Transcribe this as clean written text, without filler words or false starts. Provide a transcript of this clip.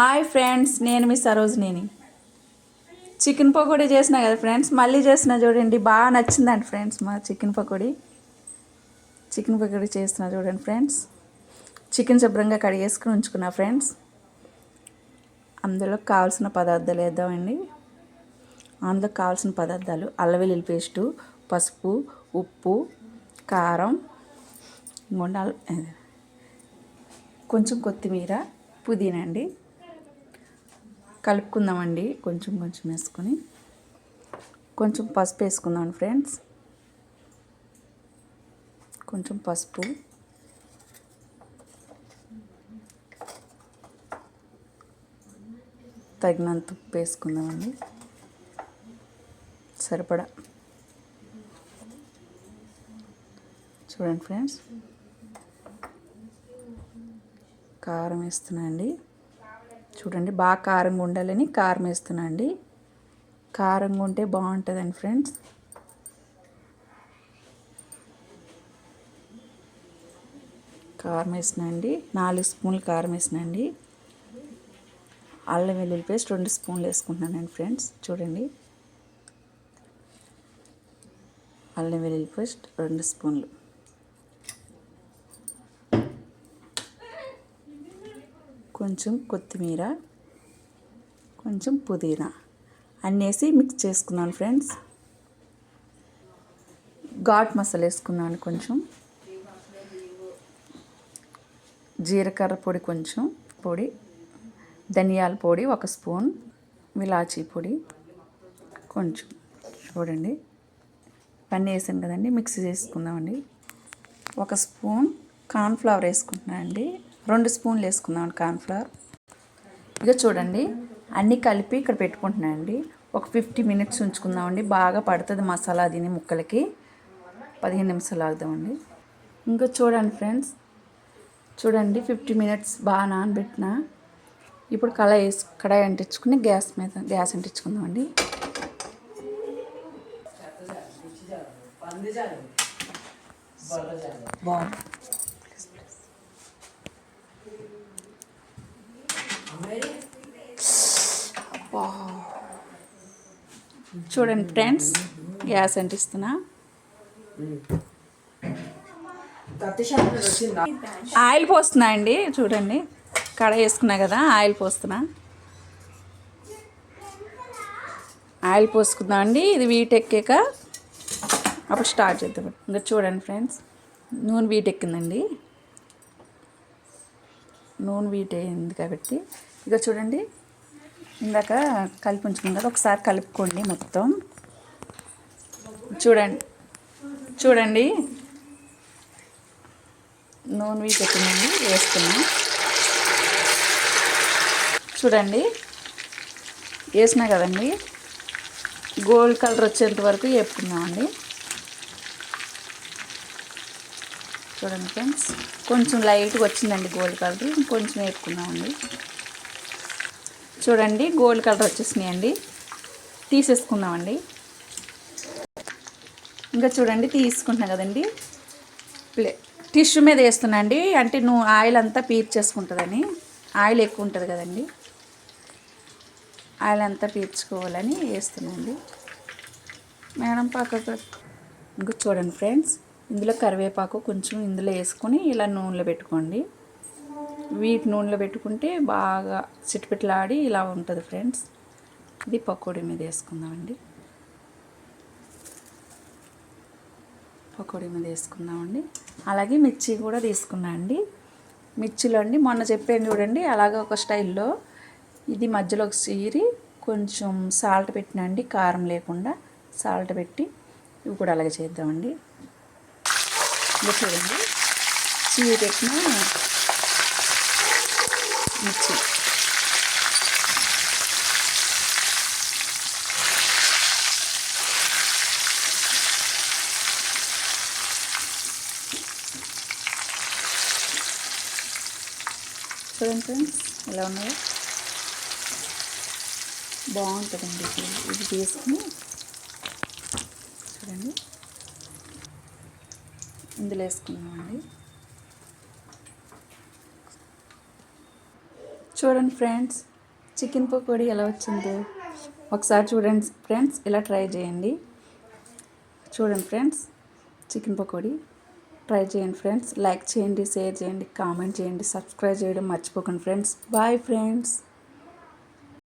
Hi friends, నేను మీ Sarojini. Chicken pakodi చేసిన కదా ఫ్రెండ్స్, మళ్ళీ చేసిన చూడండి. బాగా నచ్చిందండి ఫ్రెండ్స్ మా చికెన్ పకోడీ చేస్తున్నా చూడండి ఫ్రెండ్స్. చికెన్ శుభ్రంగా కడిగేసుకుని ఉంచుకున్నా ఫ్రెండ్స్. అందులో కావాల్సిన పదార్థాలు వేద్దామండి. అందులో కావాల్సిన పదార్థాలు: అల్లం వెల్లుల్లి పేస్టు, పసుపు, ఉప్పు, కారం, కొంచెం కొత్తిమీర, పుదీనా అండి. కలుపుకుందామండి. కొంచెం వేసుకొని కొంచెం పసుపు వేసుకుందాం ఫ్రెండ్స్. కొంచెం పసుపు, తగినంత ఉప్పు వేసుకుందామండి. సరిపడా చూడండి ఫ్రెండ్స్. కారం వేస్తున్నా అండి. చూడండి, బాగా కారంగా ఉండాలని కారం వేస్తున్నా అండి. కారంగా ఉంటే బాగుంటుందండి ఫ్రెండ్స్. కారం వేసినా అండి. 4 స్పూన్లు కారం వేసినా అండి. అల్లం వెల్లుల్లి పేస్ట్ 2 స్పూన్లు వేసుకుంటున్నానండి ఫ్రెండ్స్. చూడండి, అల్లం వెల్లుల్లి పేస్ట్ 2 స్పూన్లు. కొంచెం కొత్తిమీర, కొంచెం పుదీనా అన్నీ వేసి మిక్స్ చేసుకున్నాను ఫ్రెండ్స్. ఘాట్ మసాలా వేసుకున్నాను. కొంచెం జీలకర్ర పొడి, కొంచెం పొడి, ధనియాల పొడి 1 స్పూన్, ఇలాచీ పొడి కొంచెం. చూడండి, పన్నీ వేసాను కదండి. మిక్స్ చేసుకుందామండి. 1 స్పూన్ కార్న్ఫ్లవర్ వేసుకుంటున్నాను అండి. 2 స్పూన్లు వేసుకుందామండి కార్న్ఫ్లవర్. ఇక చూడండి, అన్నీ కలిపి ఇక్కడ పెట్టుకుంటున్నాను అండి. ఒక 50 మినిట్స్ ఉంచుకుందామండి. బాగా పడుతుంది మసాలా దీని ముక్కలకి. 15 నిమిషాలు ఆగుదామండి. ఇంకా చూడండి ఫ్రెండ్స్, చూడండి 50 మినిట్స్ బాగా నానబెట్టిన. ఇప్పుడు కడాయి అంటించుకుని గ్యాస్ అంటించుకుందామండి. చూడండి ఫ్రెండ్స్, గ్యాస్ అంటిస్తున్నా. ఆయిల్ పోస్తున్నా అండి. చూడండి, కడాయి వేసుకున్నా కదా, ఆయిల్ పోస్తున్నా. ఆయిల్ పోసుకుందాం అండి. ఇది వీటెక్కాక అప్పుడు స్టార్ట్ చేద్దాం. ఇంకా చూడండి ఫ్రెండ్స్, నూనె వీటెక్కిందండి. నూనె వీటైంది కాబట్టి ఇక చూడండి, ఇందాక కలిపి ఉంచుకున్నాం కదా, ఒకసారి కలుపుకోండి మొత్తం. చూడండి నూనె వీటెక్కిందండి. వేస్తున్నా. చూడండి, వేసినా కదండి. గోల్డ్ కలర్ వచ్చేంత వరకు వేపుకుందామండి. చూడండి ఫ్రెండ్స్, కొంచెం లైట్గా వచ్చిందండి గోల్డ్ కలర్. ఇంకొంచెం వేపుకుందామండి. చూడండి, గోల్డ్ కలర్ వచ్చేసినాయండి. తీసేసుకుందామండి. ఇంకా చూడండి, తీసుకుంటున్నా కదండి. టిష్యూ మీద వేస్తున్నా అండి. అంటే ఆయిల్ అంతా పీల్చేసుకుంటుందని. ఆయిల్ ఎక్కువ ఉంటుంది కదండి, ఆయిల్ అంతా పీల్చుకోవాలని వేస్తున్నాండి. మేడం పక్కకు. ఇంకా చూడండి ఫ్రెండ్స్, ఇందులో కరివేపాకు కొంచెం ఇందులో వేసుకొని ఇలా నూనెలో పెట్టుకోండి. వీటి నూనెలో పెట్టుకుంటే బాగా చిట్పిట్లాడి ఇలా ఉంటుంది ఫ్రెండ్స్. ఇది పకోడీ మీద వేసుకుందామండి. పకోడీ మీద వేసుకుందామండి. అలాగే మిర్చి కూడా తీసుకున్నా అండి. మిర్చిలో అండి మొన్న చెప్పాను చూడండి, అలాగే ఒక స్టైల్లో ఇది మధ్యలోకి చీరి కొంచెం సాల్ట్ పెట్టినా అండి. కారం లేకుండా సాల్ట్ పెట్టి ఇవి కూడా అలాగే చేద్దామండి. ఇంకా చూడండి, చీరి పెట్టిన మిర్చి. చూడండి ఫ్రెండ్స్, ఎలా ఉన్నాయో. బాగుంటుందండి. ఇది తీసుకుని చూడండి, ఇందులో వేసుకున్నామండి. చూడండి ఫ్రెండ్స్, చికెన్ పకోడీ ఎలా వచ్చిందో ఒకసారి చూడండి ఫ్రెండ్స్, ఇలా ట్రై చేయండి. చూడండి ఫ్రెండ్స్, చికెన్ పకోడీ ట్రై చేయండి ఫ్రెండ్స్. లైక్ చేయండి, షేర్ చేయండి, కామెంట్ చేయండి, సబ్స్క్రైబ్ చేయడం మర్చిపోకండి ఫ్రెండ్స్. Bye friends.